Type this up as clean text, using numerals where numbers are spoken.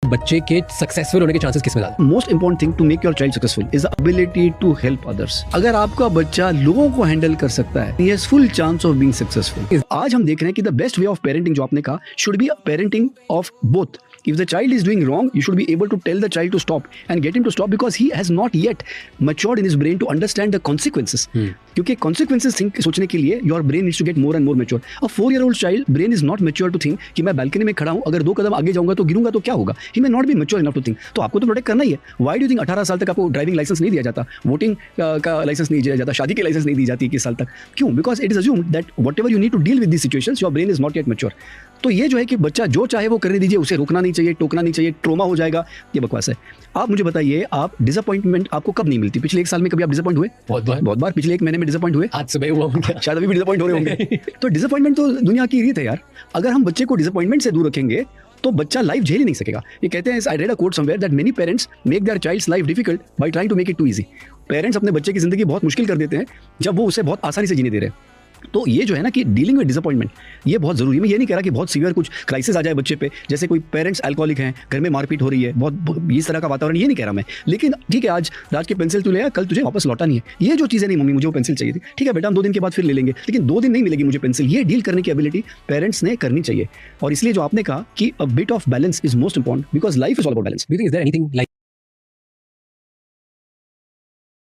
बच्चे के सक्सेसफुल होने के चांसेस किसमें ज्यादा? Most important thing to make your child successful is the ability to help others. अगर आपका बच्चा लोगों को हैंडल कर सकता है, he has full chance of being successful. आज हम देख रहे हैं कि the best way of parenting जो आपने कहा should be parenting of both. If the child is doing wrong, you should be able to tell the child to stop and get him to stop because he has not yet matured in his brain to understand the consequences. क्योंकि consequences think सोचने के लिए your brain needs to get more and more mature. A 4-year-old child brain is not mature to think कि मैं balcony में खड़ा हूँ, अगर 2 कदम आगे जाऊंगा तो गिरूंगा तो क्या होगा? He may not be mature enough to think. तो आपको तो प्रोटेक्ट करना ही है. Why do you think 18 साल तक आपको ड्राइविंग लाइसेंस नहीं दिया जाता, वोटिंग का लाइसेंस नहीं दिया जाता, शादी की लाइसेंस नहीं दी जाती 21 साल तक? क्यों? Because it is assumed that whatever you need to deal with these situations, your brain is not yet mature. तो ये जो है कि बच्चा जो चाहे वो करने दीजिए, उसे रोकना नहीं चाहिए, टोकना नहीं चाहिए, ट्रोमा हो जाएगा, ये बकवास है। आप मुझे बताइए, आप डिसअपॉइंटमेंट आपको कब नहीं मिलती? पिछले 1 साल में कभी आप डिसअपॉइंट हुए? बहुत बार। पिछले 1 महीने में डिसअपॉइंट हुए? आज सुबह हुआ हूं, शायद अभी भी डिसअपॉइंट हो रहे होंगे। तो डिसअपॉइंटमेंट तो दुनिया की रीत है यार। अगर हम बच्चे को डिसअपॉइंटमेंट से दूर रखेंगे तो बच्चा लाइफ झेल ही नहीं सकेगा। ये कहते हैं, I read a quote somewhere that many parents make their child's life difficult by trying to make it too easy. Parents अपने बच्चे की जिंदगी बहुत मुश्किल कर देते हैं जब वो उसे बहुत आसानी से जीने दे रहे हैं। तो ये जो है ना कि डीलिंग विद डिसअपॉइंटमेंट, ये बहुत जरूरी है। मैं ये नहीं कह रहा कि बहुत सीवियर कुछ क्राइसिस आ जाए बच्चे पे, जैसे कोई पेरेंट्स अल्कोहलिक हैं, घर में मारपीट हो रही है, बहुत इस तरह का वातावरण, ये नहीं कह रहा मैं। लेकिन ठीक है, आज राज की पेंसिल तू ले आया, कल तुझे वापस लौटा नहीं है। ये जो चीज़ें नहीं, मम्मी मुझे वो पेंसिल चाहिए थी, ठीक है बेटा हम 2 दिन के बाद फिर ले लेंगे, लेकिन 2 दिन नहीं मिलेगी मुझे पेंसिल। ये डील करने की एबिलिटी पेरेंट्स ने करनी चाहिए। और इसलिए जो आपने कहा कि a bit of balance is most important because life is all about balance. Do you think is there anything like